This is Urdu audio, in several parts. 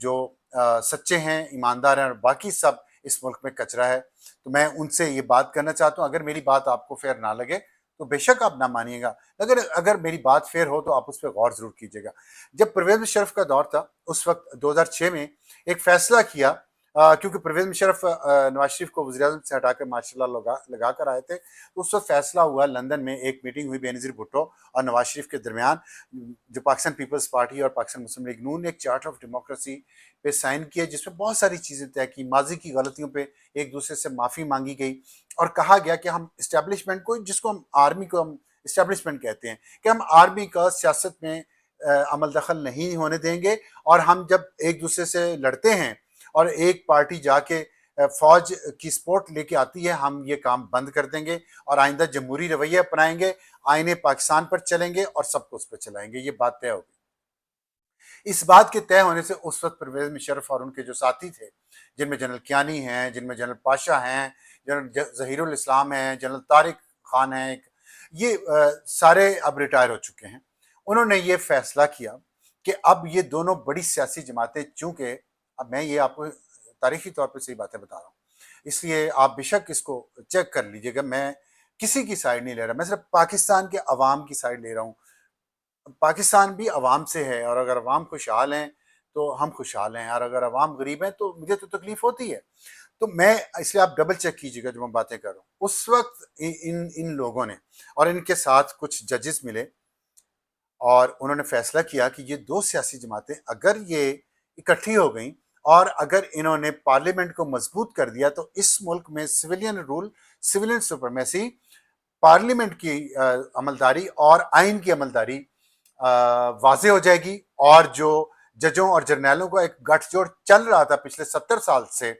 جو سچے ہیں، ایماندار ہیں، اور باقی سب اس ملک میں کچرا ہے. تو میں ان سے یہ بات کرنا چاہتا ہوں. اگر میری بات آپ کو فیئر نہ لگے تو بے شک آپ نہ مانیے گا، اگر میری بات فیئر ہو تو آپ اس پہ غور ضرور کیجیے گا. جب پرویز مشرف کا دور تھا اس وقت 2006 میں ایک فیصلہ کیا، کیونکہ پرویز مشرف نواز شریف کو وزیر اعظم سے ہٹا کر ماشاء اللہ لگا کر آئے تھے، تو اس وقت فیصلہ ہوا لندن میں ایک میٹنگ ہوئی بے نظیر بھٹو اور نواز شریف کے درمیان، جو پاکستان پیپلز پارٹی اور پاکستان مسلم لیگ نون نے ایک چارٹر آف ڈیموکریسی پہ سائن کیا، جس میں بہت ساری چیزیں طے کی، ماضی کی غلطیوں پہ ایک دوسرے سے معافی مانگی گئی، اور کہا گیا کہ ہم اسٹیبلشمنٹ کو، جس کو ہم آرمی کو ہم اسٹیبلشمنٹ کہتے ہیں، کہ ہم آرمی کا سیاست میں عمل دخل نہیں ہونے دیں گے، اور ہم جب ایک دوسرے سے لڑتے ہیں اور ایک پارٹی جا کے فوج کی سپورٹ لے کے آتی ہے، ہم یہ کام بند کر دیں گے اور آئندہ جمہوری رویہ اپنائیں گے، آئین پاکستان پر چلیں گے اور سب کو اس پہ چلائیں گے. یہ بات طے ہوگی. اس بات کے طے ہونے سے اس وقت پرویز مشرف اور ان کے جو ساتھی تھے، جن میں جنرل کیانی ہیں، جن میں جنرل پاشا ہیں، جنرل ظہیر الاسلام ہیں، جنرل طارق خان ہیں، یہ سارے اب ریٹائر ہو چکے ہیں. انہوں نے یہ فیصلہ کیا کہ اب یہ دونوں بڑی سیاسی جماعتیں، چونکہ اب میں یہ آپ کو تاریخی طور پہ صحیح باتیں بتا رہا ہوں، اس لیے آپ بے شک اس کو چیک کر لیجئے گا، میں کسی کی سائیڈ نہیں لے رہا، میں صرف پاکستان کے عوام کی سائیڈ لے رہا ہوں. پاکستان بھی عوام سے ہے، اور اگر عوام خوشحال ہیں تو ہم خوشحال ہیں، اور اگر عوام غریب ہیں تو مجھے تو تکلیف ہوتی ہے. تو میں اس لیے آپ ڈبل چیک کیجیے گا جو میں باتیں کر رہا ہوں. اس وقت ان لوگوں نے اور ان کے ساتھ کچھ ججز ملے، اور انہوں نے فیصلہ کیا کہ یہ دو سیاسی جماعتیں اگر یہ اکٹھی ہو گئیں اور اگر انہوں نے پارلیمنٹ کو مضبوط کر دیا تو اس ملک میں civilian role, civilian supremacy, parliament کی عملداری اور آئین کی عملداری واضح ہو جائے گی، اور جو ججوں اور جرنیلوں کو ایک گٹھ جوڑ چل رہا تھا پچھلے 70 سال سے،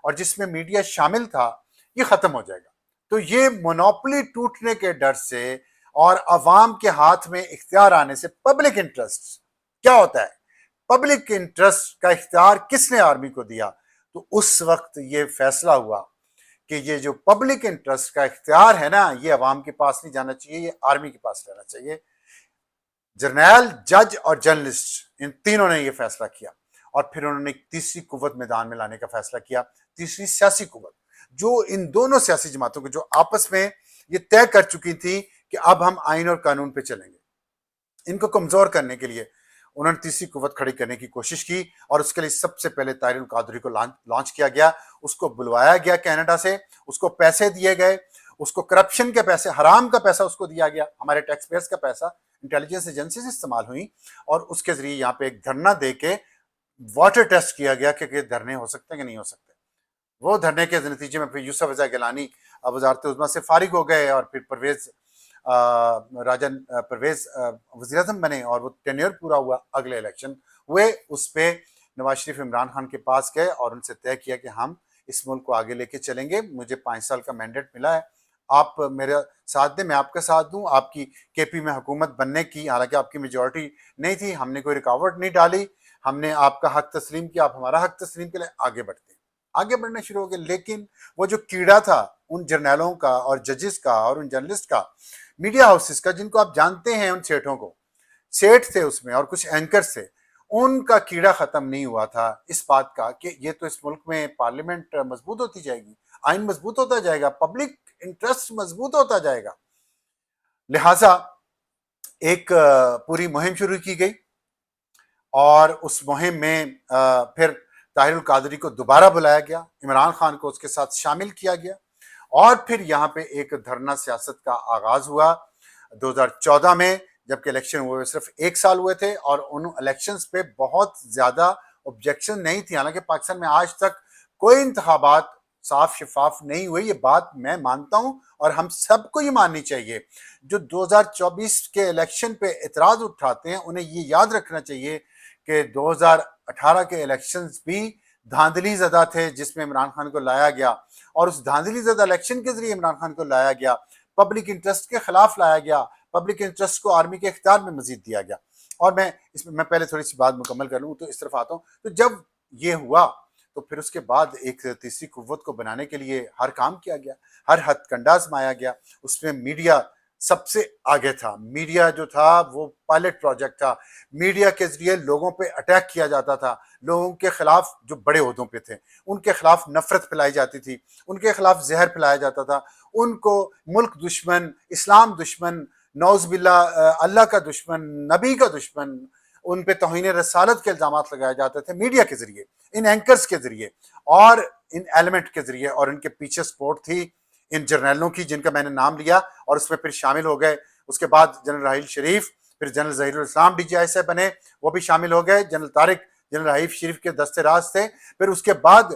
اور جس میں میڈیا شامل تھا، یہ ختم ہو جائے گا. تو یہ مونوپلی ٹوٹنے کے ڈر سے اور عوام کے ہاتھ میں اختیار آنے سے، پبلک انٹرسٹ کیا ہوتا ہے، پبلک انٹرسٹ کا اختیار کس نے آرمی کو دیا؟ تو اس وقت یہ فیصلہ ہوا کہ یہ جو پبلک انٹرسٹ کا اختیار ہے نا، یہ عوام کے پاس نہیں جانا چاہیے، یہ آرمی کے پاس رہنا چاہیے. جرنیل، جج اور جرنلسٹ، ان تینوں نے یہ فیصلہ کیا، اور پھر انہوں نے ایک تیسری قوت میدان میں لانے کا فیصلہ کیا، تیسری سیاسی قوت، جو ان دونوں سیاسی جماعتوں کو، جو آپس میں یہ طے کر چکی تھی کہ اب ہم آئین اور قانون پہ چلیں گے، ان کو کمزور کرنے کے لیے انہوں نے تیسری قوت کھڑی کرنے کی کوشش کی. اور اس کے لیے سب سے پہلے طاہر القادری کو لانچ کیا گیا، اس کو بلوایا گیا کینیڈا سے، اس کو پیسے دیے گئے، اس کو کرپشن کے پیسے، حرام کا پیسہ اس کو دیا گیا، ہمارے ٹیکس پیئرز کا پیسہ انٹیلیجنس ایجنسی سے استعمال ہوئی، اور اس کے ذریعے یہاں پہ ایک دھرنا دے کے واٹر ٹیسٹ کیا گیا کہ دھرنے ہو سکتے ہیں کہ نہیں ہو سکتے. وہ دھرنے کے نتیجے میں پھر یوسف رضا گیلانی وزارت عظمیٰ سے فارغ ہو گئے، اور پھر پرویز وزیر اعظم بنے، اور وہ ٹینیور پورا ہوا، اگلے الیکشن ہوئے، اس پہ نواز شریف عمران خان کے پاس گئے اور ان سے طے کیا کہ ہم اس ملک کو آگے لے کے چلیں گے، مجھے 5 سال کا مینڈیٹ ملا ہے، آپ میرے ساتھ دیں، میں آپ کا ساتھ دوں، آپ کی کے پی میں حکومت بننے کی، حالانکہ آپ کی میجورٹی نہیں تھی، ہم نے کوئی رکاوٹ نہیں ڈالی، ہم نے آپ کا حق تسلیم کیا، آپ ہمارا حق تسلیم کے لیے آگے بڑھتے ہیں. آگے بڑھنا شروع ہو گئے. لیکن وہ جو کیڑا تھا ان جرنیلوں کا اور ججز کا اور ان جرنلسٹ کا، میڈیا ہاؤسز کا، جن کو آپ جانتے ہیں، ان سیٹھوں کو، سیٹھ تھے اس میں اور کچھ اینکرز تھے، ان کا کیڑا ختم نہیں ہوا تھا اس بات کا کہ یہ تو اس ملک میں پارلیمنٹ مضبوط ہوتی جائے گی، آئین مضبوط ہوتا جائے گا، پبلک انٹرسٹ مضبوط ہوتا جائے گا. لہٰذا ایک پوری مہم شروع کی گئی، اور اس مہم میں پھر طاہر القادری کو دوبارہ بلایا گیا، عمران خان کو اس کے ساتھ شامل کیا گیا، اور پھر یہاں پہ ایک دھرنا سیاست کا آغاز ہوا 2014 میں، جبکہ الیکشن ہوئے صرف 1 سال ہوئے تھے، اور ان الیکشنز پہ بہت زیادہ آبجیکشن نہیں تھی. حالانکہ پاکستان میں آج تک کوئی انتخابات صاف شفاف نہیں ہوئے، یہ بات میں مانتا ہوں اور ہم سب کو یہ ماننی چاہیے. جو 2024 کے الیکشن پہ اعتراض اٹھاتے ہیں انہیں یہ یاد رکھنا چاہیے کہ 2018 کے الیکشنز بھی دھاندلی زدہ تھے، جس میں عمران خان کو لایا گیا، اور اس دھاندلی زدہ الیکشن کے ذریعے عمران خان کو لایا گیا، پبلک انٹرسٹ کے خلاف لایا گیا، پبلک انٹرسٹ کو آرمی کے اختیار میں مزید دیا گیا. اور میں پہلے تھوڑی سی بات مکمل کر لوں تو اس طرف آتا ہوں. تو جب یہ ہوا تو پھر اس کے بعد ایک تیسری قوت کو بنانے کے لیے ہر کام کیا گیا، ہر ہتھ کنڈا آزمایا گیا، اس میں میڈیا سب سے آگے تھا. میڈیا جو تھا وہ پائلٹ پروجیکٹ تھا. میڈیا کے ذریعے لوگوں پہ اٹیک کیا جاتا تھا, لوگوں کے خلاف جو بڑے عہدوں پہ تھے ان کے خلاف نفرت پھیلائی جاتی تھی, ان کے خلاف زہر پھیلایا جاتا تھا, ان کو ملک دشمن, اسلام دشمن, نعوذ باللہ اللہ کا دشمن, نبی کا دشمن, ان پہ توہین رسالت کے الزامات لگائے جاتے تھے میڈیا کے ذریعے, ان اینکرز کے ذریعے اور ان ایلیمنٹ کے ذریعے, اور ان کے پیچھے سپورٹ تھی ان جرنیلوں کی جن کا میں نے نام لیا, اور اس میں پھر شامل ہو گئے. اس کے بعد جنرل راحیل شریف, پھر جنرل ظہیر الاسلام ڈی جی آئی سے بنے, وہ بھی شامل ہو گئے. جنرل طارق جنرل راحیل شریف کے دست راز تھے. پھر اس کے بعد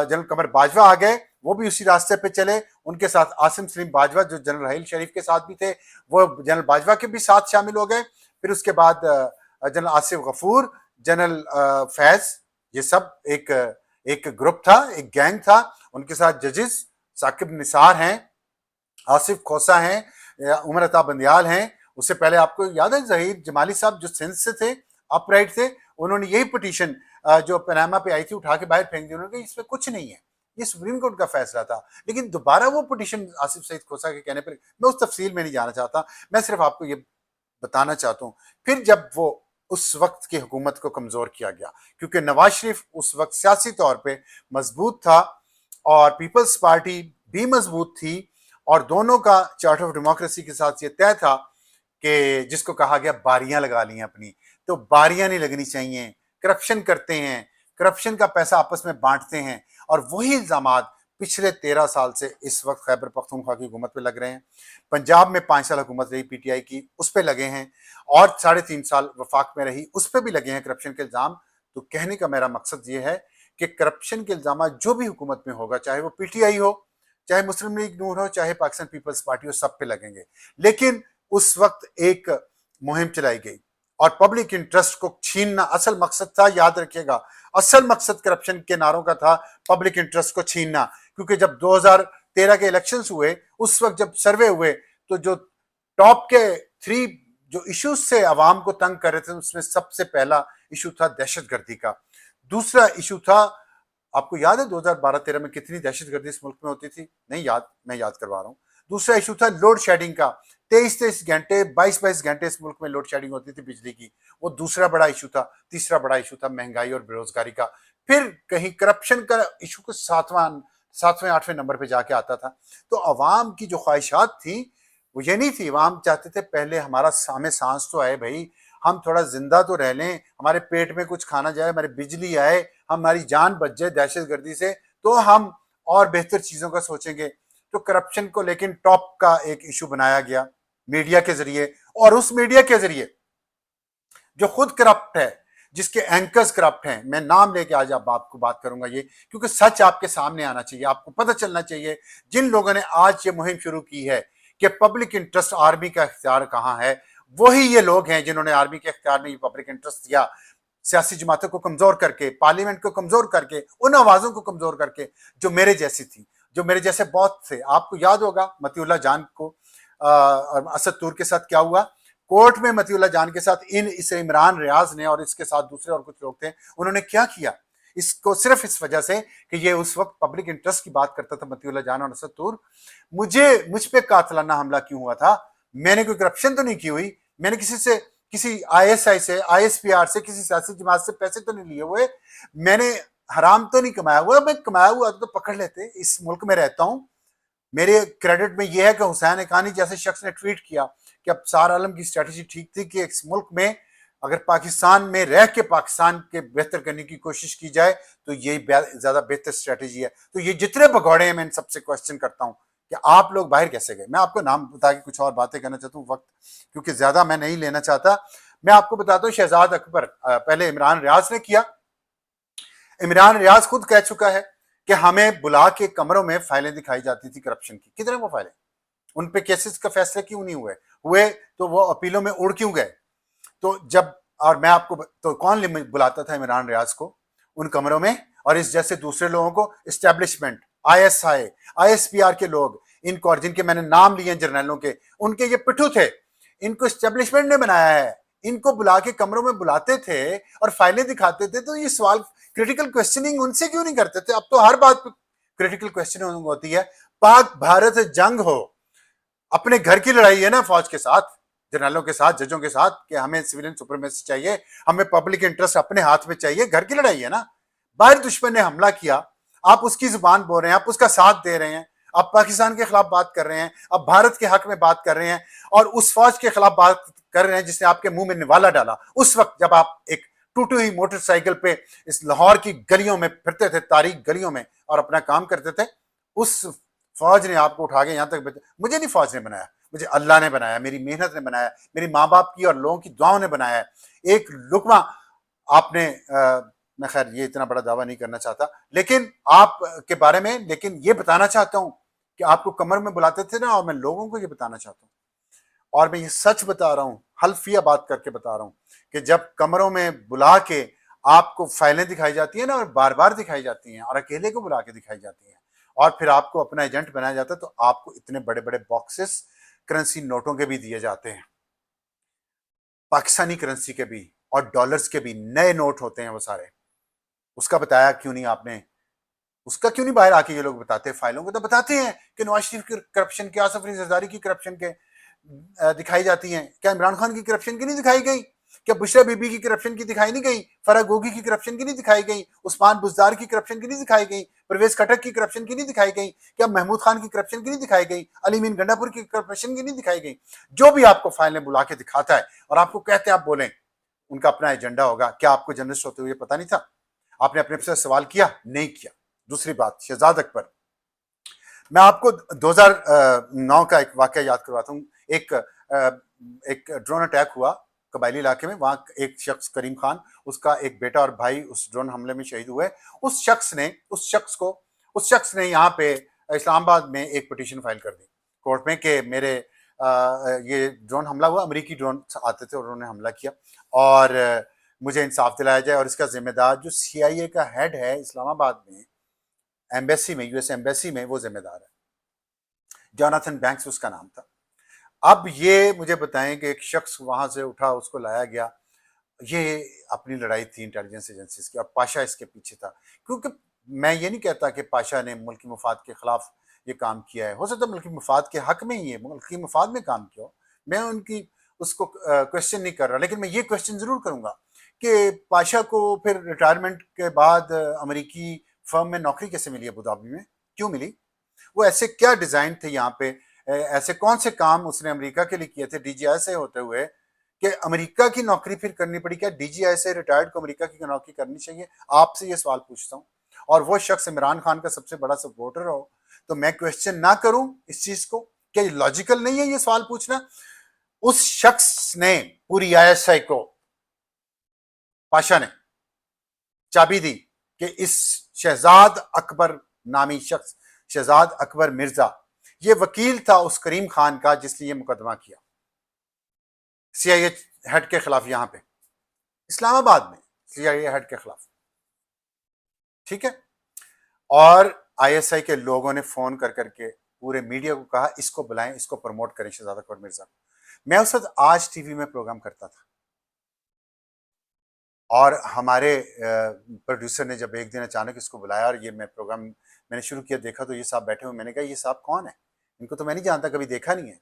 جنرل قمر باجوہ آ گئے, وہ بھی اسی راستے پہ چلے. ان کے ساتھ عاصم سلیم باجوہ جو جنرل راحیل شریف کے ساتھ بھی تھے, وہ جنرل باجوہ کے بھی ساتھ شامل ہو گئے. پھر اس کے بعد جنرل آصف غفور, جنرل فیض, یہ سب ایک گروپ تھا, ایک گینگ تھا. ان کے ساتھ ججز ثاقب نثار ہیں, آصف کھوسا ہیں, عمر عطا بندیال ہیں. اس سے پہلے آپ کو یاد ہے ظہیر جمالی صاحب جو سندھ سے تھے, اپ رائٹ تھے, انہوں نے یہی پٹیشن جو پاناما پہ آئی تھی اٹھا کے باہر پھینک دی. انہوں نے کہا اس میں کچھ نہیں ہے, یہ سپریم کورٹ کا فیصلہ تھا. لیکن دوبارہ وہ پٹیشن آصف سعید کھوسا کے کہنے پر, میں اس تفصیل میں نہیں جانا چاہتا, میں صرف آپ کو یہ بتانا چاہتا ہوں. پھر جب وہ اس وقت کی حکومت کو کمزور کیا گیا, کیونکہ نواز شریف اس وقت سیاسی طور پہ مضبوط تھا اور پیپلز پارٹی بھی مضبوط تھی, اور دونوں کا چارٹر آف ڈیموکریسی کے ساتھ یہ طے تھا کہ جس کو کہا گیا باریاں لگا لی اپنی, تو باریاں نہیں لگنی چاہیے. کرپشن کرتے ہیں, کرپشن کا پیسہ آپس میں بانٹتے ہیں, اور وہی الزامات پچھلے 13 سال سے اس وقت خیبر پختونخوا کی حکومت پہ لگ رہے ہیں. پنجاب میں 5 سال حکومت رہی پی ٹی آئی کی, اس پہ لگے ہیں, اور 3.5 سال وفاق میں رہی, اس پہ بھی لگے ہیں کرپشن کے الزام. تو کہنے کا میرا مقصد یہ ہے کہ کرپشن کے الزامات جو بھی حکومت میں ہوگا, چاہے وہ پی ٹی آئی ہو, چاہے مسلم لیگ نون ہو, چاہے پاکستان پیپلز پارٹی ہو, سب پہ لگیں گے. لیکن اس وقت ایک مہم چلائی گئی اور پبلک انٹرسٹ کو چھیننا اصل مقصد تھا. یاد رکھیے گا, اصل مقصد کرپشن کے نعروں کا تھا پبلک انٹرسٹ کو چھیننا. کیونکہ جب 2013 کے الیکشنز ہوئے, اس وقت جب سروے ہوئے, تو جو ٹاپ کے 3 جو ایشوز سے عوام کو تنگ کر رہے تھے, اس میں سب سے پہلا ایشو تھا دہشت گردی کا. دوسرا ایشو تھا, آپ کو یاد ہے 2012-13 میں کتنی دہشت گردی اس ملک میں ہوتی تھی؟ نہیں یاد, میں یاد کروا رہا ہوں. دوسرا ایشو تھا لوڈ شیڈنگ کا, 23 گھنٹے 22 گھنٹے اس ملک میں لوڈ شیڈنگ ہوتی تھی بجلی کی, وہ دوسرا بڑا ایشو تھا. تیسرا بڑا ایشو تھا مہنگائی اور بے روزگاری کا. پھر کہیں کرپشن کا ایشو کو 7ویں 8ویں نمبر پہ جا کے آتا تھا. تو عوام کی جو خواہشات تھیں وہ یہ نہیں تھی. عوام چاہتے تھے پہلے ہمارا ہمیں سانس تو آئے بھائی, ہم تھوڑا زندہ تو رہ لیں, ہمارے پیٹ میں کچھ کھانا جائے, ہماری بجلی آئے, ہماری جان بچ جائے دہشت گردی سے, تو ہم اور بہتر چیزوں کا سوچیں گے. تو کرپشن کو لیکن ٹاپ کا ایک ایشو بنایا گیا میڈیا کے ذریعے, اور اس میڈیا کے ذریعے جو خود کرپٹ ہے, جس کے اینکرز کرپٹ ہیں. میں نام لے کے آج آپ کو بات کروں گا یہ, کیونکہ سچ آپ کے سامنے آنا چاہیے, آپ کو پتہ چلنا چاہیے. جن لوگوں نے آج یہ مہم شروع کی ہے کہ پبلک انٹرسٹ آرمی کا اختیار کہاں ہے, وہی یہ لوگ ہیں جنہوں نے آرمی کے اختیار میں یہ پبلک انٹرسٹ دیا, سیاسی جماعتوں کو کمزور کر کے, پارلیمنٹ کو کمزور کر کے, ان آوازوں کو کمزور کر کے جو میرے جیسی تھی, جو میرے جیسے بہت تھے. آپ کو یاد ہوگا مطیع اللہ جان کو اسد تور کے ساتھ کیا ہوا کورٹ میں. مطیع اللہ جان کے ساتھ اس عمران ریاض نے اور اس کے ساتھ دوسرے اور کچھ لوگ تھے, انہوں نے کیا کیا اس کو صرف اس وجہ سے کہ یہ اس وقت پبلک انٹرسٹ کی بات کرتا تھا مطیع اللہ جان اور اسد تور. مجھ پہ قاتلانہ حملہ کیوں ہوا تھا؟ میں نے کوئی کرپشن تو نہیں کی ہوئی, میں نے کسی آئی ایس آئی سے, آئی ایس پی آر سے, کسی سیاسی جماعت سے پیسے تو نہیں لیے ہوئے, میں نے حرام تو نہیں کمایا ہوا. میں کمایا ہوا تو پکڑ لیتے, اس ملک میں رہتا ہوں. میرے کریڈٹ میں یہ ہے کہ حسین حقانی جیسے شخص نے ٹویٹ کیا کہ اب سار عالم کی اسٹریٹجی ٹھیک تھی کہ اس ملک میں اگر پاکستان میں رہ کے پاکستان کے بہتر کرنے کی کوشش کی جائے تو یہ زیادہ بہتر اسٹریٹجی ہے. تو یہ جتنے بگوڑے ہیں, میں ان سب سے کوشچن کرتا ہوں کہ آپ لوگ باہر کیسے گئے. میں آپ کو نام بتا کے کچھ اور باتیں کرنا چاہتا ہوں, وقت کیونکہ زیادہ میں نہیں لینا چاہتا. میں آپ کو بتاتا ہوں شہزاد اکبر, پہلے عمران ریاض نے کیا. عمران ریاض خود کہہ چکا ہے کہ ہمیں بلا کے کمروں میں فائلیں دکھائی جاتی تھی کرپشن کی. کتنے وہ فائلیں, ان پہ کیسز کا فیصلہ کیوں نہیں ہوئے تو وہ اپیلوں میں اڑ کیوں گئے؟ تو جب, اور میں آپ کو تو کون بلاتا تھا عمران ریاض کو ان کمروں میں, اور اس جیسے دوسرے لوگوں کو, establishment, I S I, I S P R کے لوگ, ان کو جن کے میں نے نام لیے ہیں جرنیلوں کے, ان کے یہ پٹھو تھے. ان کو اسٹیبلشمنٹ نے بنایا ہے, ان کو بلا کے کمروں میں بلاتے تھے اور فائلیں دکھاتے تھے. تو یہ سوال کریٹیکل کوسچننگ ان سے کیوں نہیں کرتے تھے؟ اب تو ہر بات پہ کریٹیکل کوسچننگ ہوتی ہے. پاک بھارت جنگ ہو, اپنے گھر کی لڑائی ہے نا فوج کے ساتھ، جنرلوں کے ساتھ، ججوں کے ساتھ، کہ ہمیں سویلین سپریمیسی چاہیے، ہمیں پبلک انٹرسٹ اپنے ہاتھ میں چاہیے. گھر کی لڑائی ہے نا. باہر دشمن نے حملہ کیا، آپ اس کی زبان بول رہے ہیں، آپ اس کا ساتھ دے رہے ہیں، آپ پاکستان کے خلاف بات کر رہے ہیں، آپ بھارت کے حق میں بات کر رہے ہیں، اور اس فوج کے خلاف بات کر رہے ہیں جس نے آپ کے منہ میں نوالا ڈالا اس وقت جب آپ ایک ٹوٹی ہوئی موٹر سائیکل پہ اس لاہور کی گلیوں میں پھرتے تھے، تاریک گلیوں میں، اور اپنا کام کرتے تھے. اس فوج نے آپ کو اٹھا کے یہاں تک مجھے نہیں فوج نے بنایا، مجھے اللہ نے بنایا، میری محنت نے بنایا، میری ماں باپ کی اور لوگوں کی دعاؤں نے بنایا ہے. ایک لقمہ آپ نے میں خیر یہ اتنا بڑا دعویٰ نہیں کرنا چاہتا لیکن آپ کے بارے میں، لیکن یہ بتانا چاہتا ہوں کہ آپ کو کمر میں بلاتے تھے نا، اور میں لوگوں کو یہ بتانا چاہتا ہوں، اور میں یہ سچ بتا رہا ہوں، حلفیہ بات کر کے بتا رہا ہوں، کہ جب کمروں میں بلا کے آپ کو فائلیں دکھائی جاتی ہیں نا، اور بار بار دکھائی جاتی ہیں، اور اکیلے کو بلا کے دکھائی جاتی ہیں، اور پھر آپ کو اپنا ایجنٹ بنایا جاتا ہے، تو آپ کو اتنے بڑے بڑے باکسز کرنسی نوٹوں کے بھی دیے جاتے ہیں، پاکستانی کرنسی کے بھی اور ڈالرز کے بھی نئے نوٹ ہوتے ہیں وہ سارے. اس کا بتایا کیوں نہیں آپ نے؟ اس کا کیوں نہیں باہر آ کے یہ لوگ بتاتے؟ فائلوں کو تو بتاتے ہیں کہ نواز شریف کی کرپشن کے، آصف علی زرداری کی کرپشن کے دکھائی جاتی ہیں. کیا عمران خان کی کرپشن کی نہیں دکھائی گئی؟ کیا بشرا بی بی کی کرپشن کی دکھائی نہیں گئی؟ فرح گوگی کی کرپشن کی نہیں دکھائی گئی؟ عثمان بزدار کی کرپشن کی نہیں دکھائی گئی؟ پرویز خٹک کی کرپشن کی نہیں دکھائی گئی؟ کیا محمود خان کی کرپشن کی نہیں دکھائی گئی؟ علی مین گنڈا پور کی کرپشن کی نہیں دکھائی گئی؟ جو بھی آپ کو فائلیں بلا کے دکھاتا ہے اور آپ کو کہتے ہیں آپ بولیں، ان کا اپنا ایجنڈا ہوگا. کیا آپ کو جرنلسٹ ہوتے ہوئے پتہ نہیں تھا؟ آپ نے اپنے سے سوال کیا؟ نہیں کیا. دوسری بات، شہزاد اکبر، میں آپ کو 2009 کا ایک واقعہ یاد کرواتا ہوں. ایک ڈرون اٹیک ہوا قبائلی علاقے میں، وہاں ایک شخص کریم خان، اس کا ایک بیٹا اور بھائی اس ڈرون حملے میں شہید ہوئے. اس شخص نے یہاں پہ اسلام آباد میں ایک پٹیشن فائل کر دی کورٹ میں کہ میرے یہ ڈرون حملہ ہوا، امریکی ڈرون آتے تھے اور انہوں نے حملہ کیا، اور مجھے انصاف دلایا جائے، اور اس کا ذمہ دار جو سی آئی اے کا ہیڈ ہے اسلام آباد میں ایمبیسی میں، یو ایس ایمبیسی میں، وہ ذمہ دار ہے. جوناتھن بینکس اس کا نام تھا. اب یہ مجھے بتائیں کہ ایک شخص وہاں سے اٹھا، اس کو لایا گیا، یہ اپنی لڑائی تھی انٹیلیجنس ایجنسیز کی، اور پاشا اس کے پیچھے تھا. کیونکہ میں یہ نہیں کہتا کہ پاشا نے ملکی مفاد کے خلاف یہ کام کیا ہے، ہو سکتا ہے ملکی مفاد کے حق میں ہی ہے، ملکی مفاد میں کام کیا ہو، میں ان کی اس کو کوشچن نہیں کر رہا، لیکن میں یہ کوشچن ضرور کروں گا کہ پاشا کو پھر ریٹائرمنٹ کے بعد امریکی فرم میں نوکری کیسے ملی ابو دھابی میں؟ کیوں ملی؟ وہ ایسے کیا ڈیزائن تھے یہاں پہ، ایسے کون سے کام اس نے امریکہ کے لیے کیے تھے ڈی جی آئی سے ہوتے ہوئے کہ امریکہ کی نوکری پھر کرنی پڑی؟ کیا ڈی جی آئی سے ریٹائرڈ کو امریکہ کی نوکری کرنی چاہیے؟ آپ سے یہ سوال پوچھتا ہوں. اور وہ شخص عمران خان کا سب سے بڑا سپورٹر ہو تو میں کوشچن نہ کروں اس چیز کو؟ کیا یہ لاجیکل نہیں ہے یہ سوال پوچھنا؟ اس شخص نے پوری آئی ایس آئی کو پاشا نے چابی دی کہ اس شہزاد اکبر نامی شخص، شہزاد اکبر مرزا، یہ وکیل تھا اس کریم خان کا جس نے یہ مقدمہ کیا سی آئی اے ہیڈ کے خلاف، یہاں پہ اسلام آباد میں سی آئی اے ہیڈ کے خلاف. ٹھیک ہے. اور آئی ایس آئی کے لوگوں نے فون کر کے پورے میڈیا کو کہا اس کو بلائیں، اس کو پروموٹ کریں شہزاد اکبر مرزا. میں اس وقت آج ٹی وی میں پروگرام کرتا تھا، اور ہمارے پروڈیوسر نے جب ایک دن اچانک اس کو بلایا اور یہ میں پروگرام میں نے شروع کیا، دیکھا تو یہ صاحب بیٹھے ہوئے، میں نے کہا یہ صاحب کون ہے؟ ان کو تو میں نہیں جانتا، کبھی دیکھا نہیں ہے.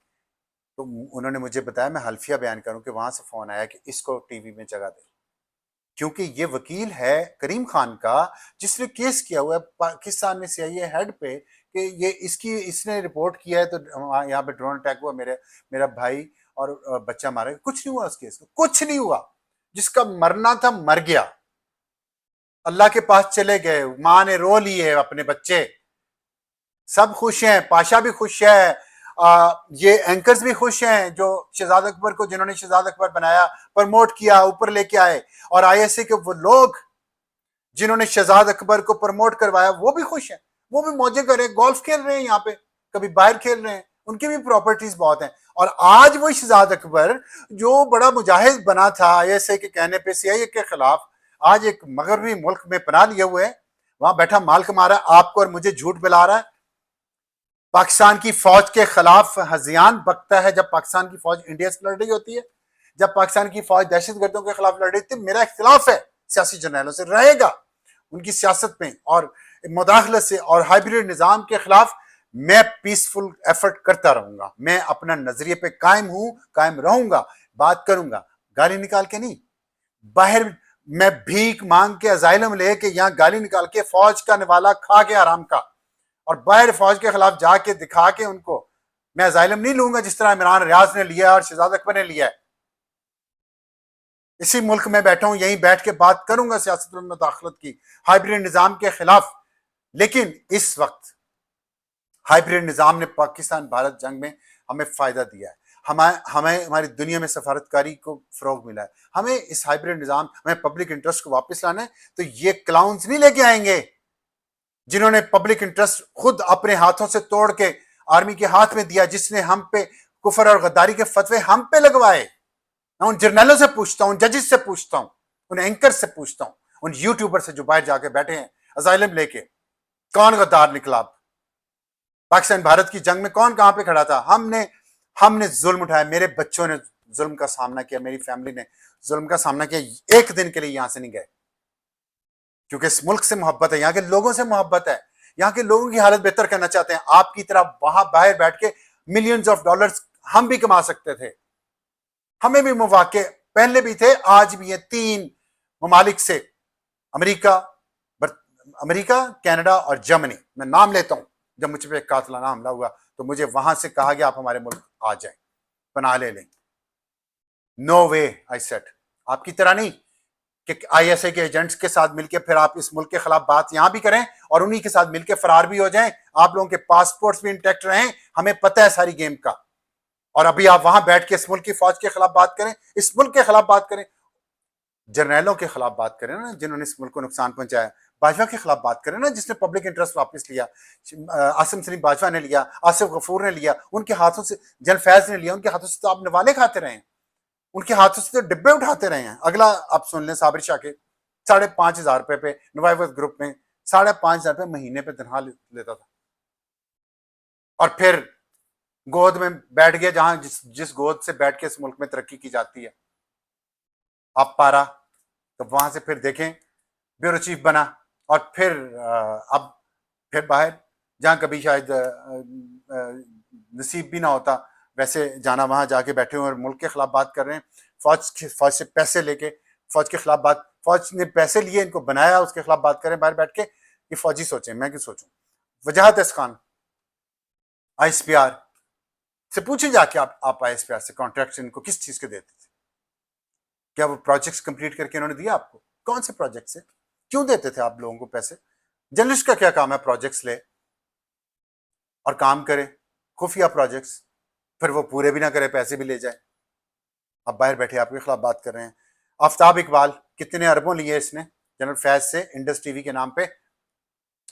تو انہوں نے مجھے بتایا، میں حلفیہ بیان کروں کہ وہاں سے فون آیا کہ اس کو ٹی وی میں جگہ دے، کیونکہ یہ وکیل ہے کریم خان کا جس نے کیس کیا ہوا ہے پاکستان میں سی آئی اے ہیڈ پہ کہ یہ اس نے رپورٹ کیا ہے تو یہاں پہ ڈرون اٹیک ہوا، میرا بھائی اور بچہ مارا. کچھ نہیں ہوا اس کیس میں، کچھ نہیں ہوا. جس کا مرنا تھا مر گیا، اللہ کے پاس چلے گئے، ماں نے رو لیے اپنے بچے، سب خوش ہیں، پاشا بھی خوش ہے، یہ اینکرز بھی خوش ہیں جو شہزاد اکبر کو، جنہوں نے شہزاد اکبر بنایا، پرموٹ کیا، اوپر لے کے آئے، اور آئی ایس اے کے وہ لوگ جنہوں نے شہزاد اکبر کو پرموٹ کروایا وہ بھی خوش ہیں، وہ بھی موجے کر رہے ہیں، گولف کھیل رہے ہیں یہاں پہ، کبھی باہر کھیل رہے ہیں، ان کی بھی پراپرٹیز بہت ہیں. اور آج وہ شہزاد اکبر جو بڑا مجاہد بنا تھا آئی ایس اے کے کہنے پہ سی آئی اے کے خلاف، آج ایک مغربی ملک میں پناہ لیے ہوئے ہیں، وہاں بیٹھا مال کما رہا ہے، آپ کو اور مجھے جھوٹ بلا رہا ہے، پاکستان کی فوج کے خلاف ہذیان بکتا ہے جب پاکستان کی فوج انڈیا سے لڑ رہی ہوتی ہے، جب پاکستان کی فوج دہشت گردوں کے خلاف لڑ رہی تھی. میرا اختلاف ہے سیاسی جرنیلوں سے، رہے گا، ان کی سیاست میں اور مداخلت سے اور ہائیبریڈ نظام کے خلاف میں پیسفل ایفرٹ کرتا رہوں گا, میں اپنا نظریے پہ قائم ہوں, قائم رہوں گا, بات کروں گا, گالی نکال کے نہیں. باہر میں بھیک مانگ کے ازائلم لے کے یہاں گالی نکال کے فوج کا نوالا کھا کے آرام کا, اور باہر فوج کے خلاف جا کے دکھا کے ان کو میں ازائلم نہیں لوں گا جس طرح عمران ریاض نے لیا اور شہزاد اکبر نے لیا ہے. اسی ملک میں بیٹھا ہوں, یہیں بیٹھ کے بات کروں گا سیاست المداخلت کی, ہائیبرڈ نظام کے خلاف. لیکن اس وقت ہائیبرڈ نظام نے پاکستان بھارت جنگ میں ہمیں فائدہ دیا ہے, ہمیں ہماری دنیا میں سفارتکاری کو فروغ ملا ہے. ہمیں اس ہائیبرڈ نظام, ہمیں پبلک انٹرسٹ کو واپس لانا ہے. تو یہ کلاؤنز نہیں لے کے آئیں گے جنہوں نے پبلک انٹرسٹ خود اپنے ہاتھوں سے توڑ کے آرمی کے ہاتھ میں دیا, جس نے ہم پہ کفر اور غداری کے فتوے ہم پہ لگوائے. میں ان جرنیلوں سے پوچھتا ہوں, ججز سے پوچھتا ہوں, ان اینکر سے پوچھتا ہوں, ان یوٹیوبر سے جو باہر جا کے بیٹھے ہیں ازائلم لے کے, کون غدار نکلا؟ پاکستان بھارت کی جنگ میں کون کہاں پہ کھڑا تھا؟ ہم نے ظلم اٹھایا, میرے بچوں نے ظلم کا سامنا کیا, میری فیملی نے ظلم کا سامنا کیا. ایک دن کے لیے یہاں سے نہیں گئے, کیونکہ اس ملک سے محبت ہے, یہاں کے لوگوں سے محبت ہے, یہاں کے لوگوں کی حالت بہتر کرنا چاہتے ہیں. آپ کی طرح وہاں باہر بیٹھ کے ملینز آف ڈالرز ہم بھی کما سکتے تھے, ہمیں بھی مواقع پہلے بھی تھے, آج بھی ہیں. 3 ممالک سے, امریکہ, کینیڈا اور جرمنی, میں نام لیتا ہوں. جب مجھ پہ قاتلانہ حملہ ہوا تو مجھے وہاں سے کہا گیا آپ ہمارے ملک آ جائیں, پناہ لے لیں. نو وے, آئی سیٹ. آپ کی طرح نہیں کہ آئی ایس اے کے ایجنٹس کے ساتھ مل کے پھر آپ اس ملک کے خلاف بات یہاں بھی کریں اور انہی کے ساتھ مل کے فرار بھی ہو جائیں, آپ لوگوں کے پاسپورٹس بھی انٹیکٹ رہیں. ہمیں پتہ ہے ساری گیم کا. اور ابھی آپ وہاں بیٹھ کے اس ملک کی فوج کے خلاف بات کریں, اس ملک کے خلاف بات کریں, جرنیلوں کے خلاف بات کریں نا جنہوں نے اس ملک کو نقصان پہنچایا, باجوہ کے خلاف بات کریں نا جس نے پبلک انٹرسٹ واپس لیا, عاصم سلیم باجوہ نے لیا, آصف غفور نے لیا, ان کے ہاتھوں سے جن فیض نے لیا, ان کے ہاتھوں سے تو آپ نوالے کھاتے رہے ہیں, ان کے ہاتھوں سے تو ڈبے اٹھاتے رہے ہیں. اگلا آپ سن لیں, صابر شاہ کے 5,500 روپے پہ نوائیوت گروپ میں 5,500 روپے مہینے پہ تنخواہ لیتا تھا, اور پھر گود میں بیٹھ گیا جہاں جس گود سے بیٹھ کے اس ملک میں ترقی کی جاتی ہے, آپ پارا, تو وہاں سے پھر دیکھیں بیورو چیف بنا, اور اب باہر جہاں کبھی شاید نصیب بھی نہ ہوتا ویسے جانا, وہاں جا کے بیٹھے ہوئے اور ملک کے خلاف بات کر رہے ہیں. فوج سے پیسے لے کے فوج کے خلاف بات, فوج نے پیسے لیے, ان کو بنایا, اس کے خلاف بات کریں باہر بیٹھ کے. یہ فوجی سوچیں, میں کیوں سوچوں؟ وجاہت اسخان آئی ایس پی آر سے پوچھیں جا کے, آپ آئی ایس پی آر سے کانٹریکٹ ان کو کس چیز کے دیتے تھے؟ کیا وہ پروجیکٹس کمپلیٹ کر کے انہوں نے دیا آپ کو؟ کون سے پروجیکٹ سے کیوں دیتے تھے آپ لوگوں کو پیسے؟ جرنلسٹ کا کیا کام ہے؟ پروجیکٹس لے اور کام کرے, خفیہ پروجیکٹس, پھر وہ پورے بھی نہ کرے, پیسے بھی لے جائے. اب باہر بیٹھے آپ کے خلاف بات کر رہے ہیں. آفتاب اقبال کتنے اربوں لیے اس نے جنرل فیض سے انڈس ٹی وی کے نام پہ.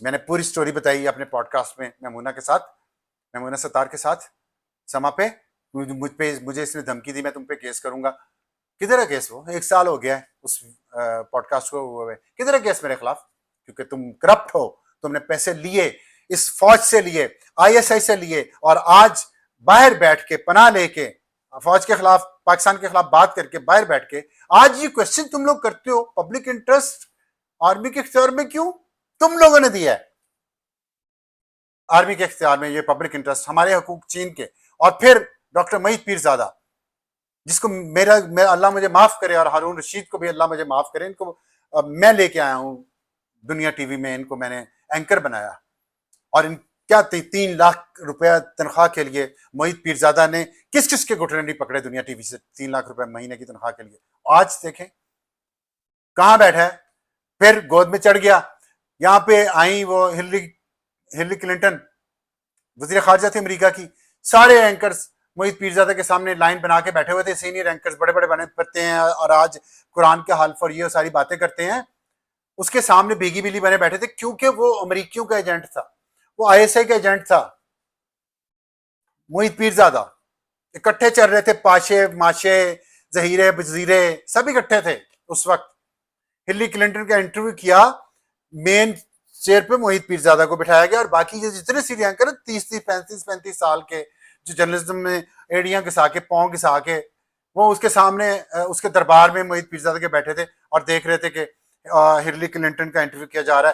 میں نے پوری سٹوری بتائی اپنے پوڈ کاسٹ میں میمونہ ستار کے ساتھ سما پہ. مجھے اس نے دھمکی دی میں تم پہ کیس کروں گا. کدھر ہے کیس؟ وہ 1 سال ہو گیا ہے اس پوڈ کاسٹ کو ہوئے. کدھر ہے کیس میرے خلاف؟ کیونکہ تم کرپٹ ہو, تم نے پیسے لیے, اس فوج سے لیے, آئی ایس آئی سے لیے, اور آج باہر بیٹھ کے پناہ لے کے فوج کے خلاف, پاکستان کے خلاف بات کر کے باہر بیٹھ کے آج یہ کوشچن تم لوگ کرتے ہو, پبلک انٹرسٹ آرمی کے اختیار میں کیوں تم لوگوں نے دیا ہے؟ آرمی کے اختیار میں یہ پبلک انٹرسٹ, ہمارے حقوق چین کے. اور پھر ڈاکٹر معید پیرزادہ, جس کو میرا اللہ مجھے معاف کرے, اور ہارون رشید کو بھی اللہ مجھے معاف کرے, ان کو میں لے کے آیا ہوں دنیا ٹی وی میں, ان کو میں نے اینکر بنایا, اور ان کیا 3 لاکھ روپیہ تنخواہ کے لیے معید پیرزادہ نے کس کے گھٹنے نہیں پکڑے دنیا ٹی وی سے 3 لاکھ روپے مہینے کی تنخواہ کے لیے. آج دیکھیں کہاں بیٹھا ہے, پھر گود میں چڑھ گیا. یہاں پہ آئیں وہ ہلری کلنٹن, وزیر خارجہ تھے امریکہ کی, سارے اینکرز معید پیرزادہ کے سامنے لائن بنا کے بیٹھے ہوئے تھے, سینئر اینکرز بڑے بڑے بنے پڑتے ہیں, اور آج قرآن کے حلف اور یہ ساری باتیں کرتے ہیں. اس کے سامنے بھیگی بلی بنے بیٹھے تھے, کیونکہ وہ امریکیوں کا ایجنٹ تھا, وہ آئی ایس آئی کا ایجنٹ تھا. معید پیرزادہ اکٹھے چل رہے تھے, پاشے ماشے ظہیرے وزیرے سب اکٹھے تھے اس وقت. ہلری کلنٹن کا انٹرویو کیا, مین چیئر پہ معید پیرزادہ کو بٹھایا گیا, اور باقی جو جتنے سینئر اینکر 30-35 سال کے جو جرنلزم میں ایڑیاں گھسا کے پاؤں گھسا کے وہ اس کے سامنے اس کے دربار میں معید پیرزادہ کے بیٹھے تھے, اور دیکھ رہے تھے کہ ہلری کلنٹن کا انٹرویو کیا جا رہا ہے,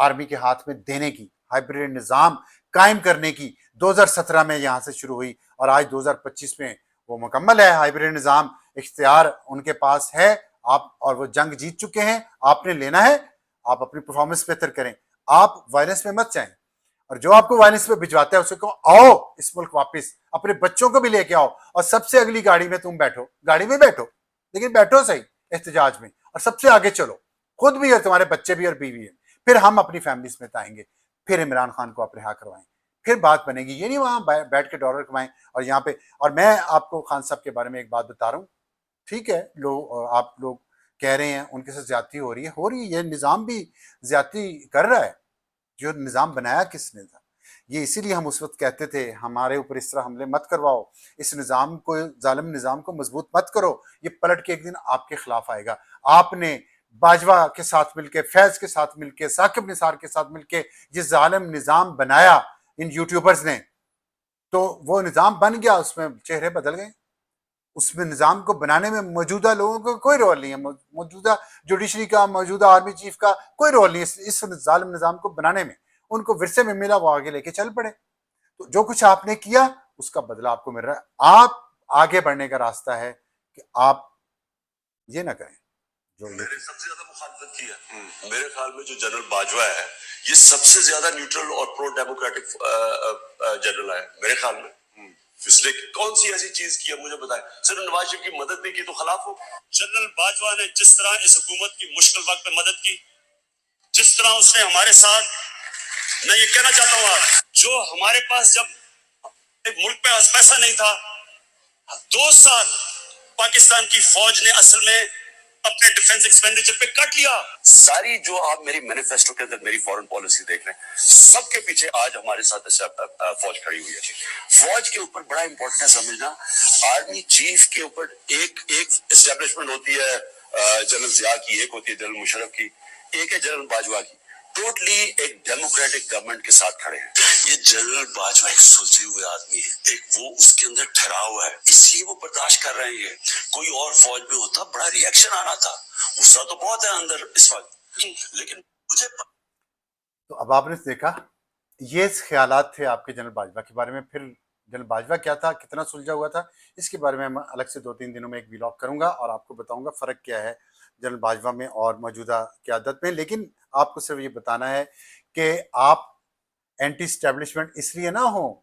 آرمی کے ہاتھ میں دینے کی, ہائبریڈ نظام قائم کرنے کی 2017 میں یہاں سے شروع ہوئی, اور آج 2025 میں وہ مکمل ہے. ہائبریڈ نظام اختیار ان کے پاس ہے, آپ اور وہ جنگ جیت چکے ہیں. آپ نے لینا ہے, آپ اپنی پرفارمنس بہتر کریں, آپ وائلنس میں مت جائیں, اور جو آپ کو وائلنس پہ بھجواتا ہے اسے کہو آؤ اس ملک واپس, اپنے بچوں کو بھی لے کے آؤ, اور سب سے اگلی گاڑی میں تم بیٹھو, گاڑی میں بیٹھو لیکن بیٹھو صحیح احتجاج میں, اور سب سے آگے چلو, خود بھی اور تمہارے بچے بھی اور بیوی ہے. پھر ہم اپنی فیملیز میں آئیں گے, پھر عمران خان کو آپ رہا کروائیں, پھر بات بنے گی. یہ نہیں وہاں بیٹھ کے ڈالر کمائیں اور یہاں پہ. اور میں آپ کو خان صاحب کے بارے میں ایک بات بتا رہا ہوں, ٹھیک ہے آپ لوگ کہہ رہے ہیں ان کے ساتھ زیادتی ہو رہی ہے, یہ نظام بھی زیادتی کر رہا ہے. جو نظام بنایا کس نے تھا, یہ اسی لیے ہم اس وقت کہتے تھے ہمارے اوپر اس طرح حملے مت کرواؤ, اس نظام کو, ظالم نظام کو مضبوط مت کرو, یہ پلٹ کے ایک دن آپ کے خلاف آئے گا. آپ نے باجوہ کے ساتھ مل کے, فیض کے ساتھ مل کے, ثاقب نثار کے ساتھ مل کے یہ ظالم نظام بنایا ان یوٹیوبرز نے, تو وہ نظام بن گیا, اس میں چہرے بدل گئے. اس میں نظام کو بنانے میں موجودہ لوگوں کا کوئی رول نہیں ہے, موجودہ جوڈیشری کا, موجودہ آرمی چیف کا کوئی رول نہیں ہے اس ظالم نظام کو بنانے میں. ان کو ورثے میں ملا, وہ آگے لے کے چل پڑے. تو جو کچھ آپ نے کیا اس کا بدلہ آپ کو مل رہا ہے. آپ آگے بڑھنے کا راستہ ہے کہ آپ یہ نہ کریں جو میں نے سب سے زیادہ مخالفت کی ہے. میرے خیال میں جو جنرل باجوہ ہے یہ سب سے زیادہ نیوٹرل اور پرو ڈیموکریٹک جنرل ہے میرے خیال میں. اس نے کون سی ایسی چیز کی ہے مجھے بتائیں؟ صرف نواز شریف کی مدد نہیں کی تو خلاف ہو. جنرل باجوہ نے جس طرح اس حکومت کی مشکل وقت میں مدد کی, جس طرح اس نے ہمارے ساتھ, میں یہ کہنا چاہتا ہوں آج, جو ہمارے پاس جب ملک پہ پیسہ نہیں تھا, 2 سال پاکستان کی فوج نے اصل میں اپنے ڈیفنس ایکسپینڈیچر پہ کٹ لیا. ساری جو آپ میری مینیفیسٹو کے اندر میری فورن پالیسی دیکھ رہے ہیں, سب کے پیچھے آج ہمارے ساتھ فوج کھڑی ہوئی ہے. فوج کے اوپر بڑا امپورٹنٹ ہے سمجھنا, آرمی چیف کے اوپر ایک اسٹیبلشمنٹ ہوتی ہے جنرل ضیاء کی, ایک ہوتی ہے جنرل مشرف کی, ایک ہے جنرل باجوہ کی. ٹوٹلی ایک ڈیموکریٹک گورنمنٹ کے ساتھ کھڑے ہیں. یہ جنرل باجوہ ایک سلجھے ہوئے آدمی ہے, ایک وہ اس کے اندر ٹھہراؤ ہے, اس لیے وہ برداشت کر رہے ہیں. کوئی اور فوج میں ہوتا بڑا ریئیکشن آنا تھا, غصہ تو بہت ہے اندر اس وقت, لیکن مجھے تو اب آپ نے دیکھا یہ خیالات تھے آپ کے جنرل باجوہ کے بارے میں. پھر جنرل باجوہ کیا تھا, کتنا سلجھا ہوا تھا, اس کے بارے میں میں الگ سے 2-3 دنوں میں ایک ویلاگ کروں گا اور آپ کو بتاؤں گا فرق کیا ہے جنرل باجوہ میں اور موجودہ قیادت میں. لیکن آپ کو صرف یہ بتانا ہے کہ آپ اینٹی اسٹیبلشمنٹ اس لیے نہ ہوں,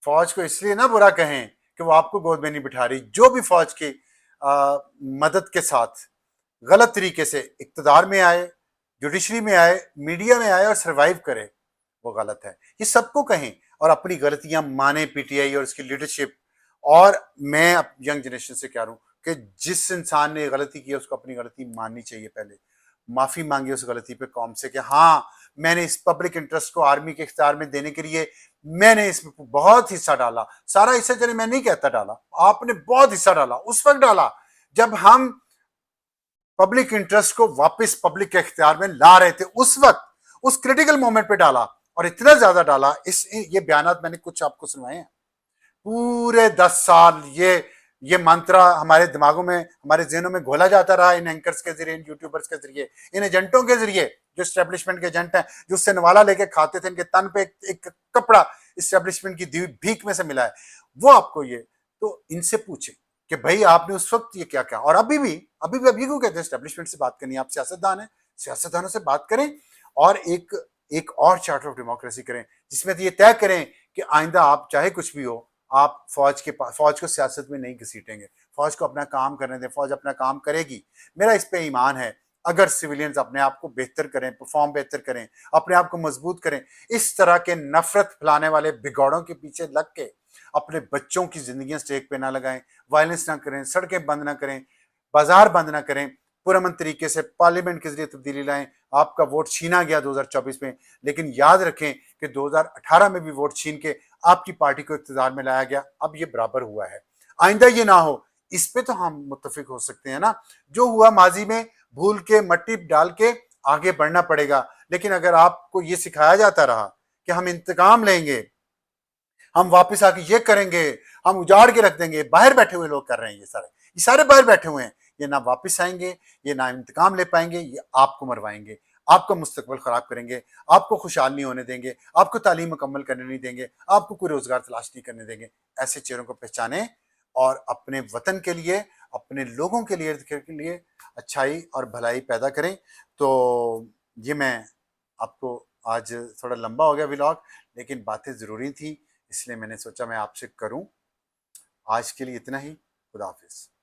فوج کو اس لیے نہ برا کہیں کہ وہ آپ کو گود میں نہیں بٹھا رہی. جو بھی فوج کی مدد کے ساتھ غلط طریقے سے اقتدار میں آئے, جوڈیشری میں آئے, میڈیا میں آئے اور سروائیو کرے, وہ غلط ہے. یہ سب کو کہیں اور اپنی غلطیاں مانے پی ٹی آئی اور اس کی لیڈرشپ. اور میں ینگ جنریشن سے کہہ رہا ہوں کہ جس انسان نے غلطی کی ہے اس کو اپنی غلطی ماننی چاہیے, پہلے معافی مانگی اس غلطی پہ قوم سے کہ ہاں میں نے اس پبلک انٹرسٹ کو آرمی کے اختیار میں دینے کے لیے میں نے اس میں بہت حصہ ڈالا. سارا حصہ چلے میں نہیں کہتا ڈالا, آپ نے بہت حصہ ڈالا, اس وقت ڈالا جب ہم پبلک انٹرسٹ کو واپس پبلک کے اختیار میں لا رہے تھے, اس وقت اس کریٹیکل مومنٹ پہ ڈالا, اور اتنا زیادہ ڈالا. یہ بیانات میں نے کچھ آپ کو سنوائے ہیں. پورے 10 سال یہ منترا ہمارے دماغوں میں, ہمارے ذہنوں میں گھولا جاتا رہا ان اینکرز کے ذریعے, ان یوٹیوبرز کے ذریعے, ان ایجنٹوں کے ذریعے جو اسٹیبلشمنٹ کے ایجنٹ ہیں, جو اس سے نوالا لے کے کھاتے تھے, ان کے تن پہ ایک کپڑا اسٹیبلشمنٹ کی دی بھیک میں سے ملا ہے. وہ آپ کو یہ, تو ان سے پوچھیں کہ بھائی آپ نے اس وقت یہ کیا کیا. اور ابھی بھی کو کہتے ہیں اسٹیبلشمنٹ سے بات کرنی, آپ سیاستدان ہیں, سیاستدانوں سے بات کریں اور ایک اور چارٹر آف ڈیموکریسی کریں جس میں یہ طے کریں کہ آئندہ آپ چاہے کچھ بھی ہو, آپ فوج کو سیاست میں نہیں گھسیٹیں گے, فوج کو اپنا کام کرنے دیں, فوج اپنا کام کرے گی. میرا اس پہ ایمان ہے. اگر سویلینز اپنے آپ کو بہتر کریں, پرفارم بہتر کریں, اپنے آپ کو مضبوط کریں, اس طرح کے نفرت پھیلانے والے بگوڑوں کے پیچھے لگ کے اپنے بچوں کی زندگیاں سٹیک پہ نہ لگائیں, وائلنس نہ کریں, سڑکیں بند نہ کریں, بازار بند نہ کریں, پرامن طریقے سے پارلیمنٹ کے ذریعے تبدیلی لائیں. آپ کا ووٹ چھینا گیا 2024 میں, لیکن یاد رکھیں کہ 2018 میں بھی ووٹ چھین کے آپ کی پارٹی کو اقتدار میں لایا گیا. اب یہ برابر ہوا ہے, آئندہ یہ نہ ہو. اس پہ تو ہم متفق ہو سکتے ہیں نا. جو ہوا ماضی میں بھول کے مٹی ڈال کے آگے بڑھنا پڑے گا. لیکن اگر آپ کو یہ سکھایا جاتا رہا کہ ہم انتقام لیں گے, ہم واپس آ کے یہ کریں گے, ہم اجاڑ کے رکھ دیں گے, باہر بیٹھے ہوئے لوگ کر رہے ہیں, یہ سارے باہر بیٹھے ہوئے ہیں, یہ نہ واپس آئیں گے, یہ نہ انتقام لے پائیں گے, یہ آپ کو مروائیں گے. آپ کا مستقبل خراب کریں گے، آپ کو خوشحال نہیں ہونے دیں گے، آپ کو تعلیم مکمل کرنے نہیں دیں گے، آپ کو کوئی روزگار تلاش نہیں کرنے دیں گے۔ ایسے چہروں کو پہچانیں اور اپنے وطن کے لیے، اپنے لوگوں کے لیے اچھائی اور بھلائی پیدا کریں۔ تو یہ میں آپ کو آج تھوڑا لمبا ہو گیا ولاگ، لیکن باتیں ضروری تھیں، اس لیے میں نے سوچا میں آپ سے کروں۔ آج کے لیے اتنا ہی، خدا حافظ۔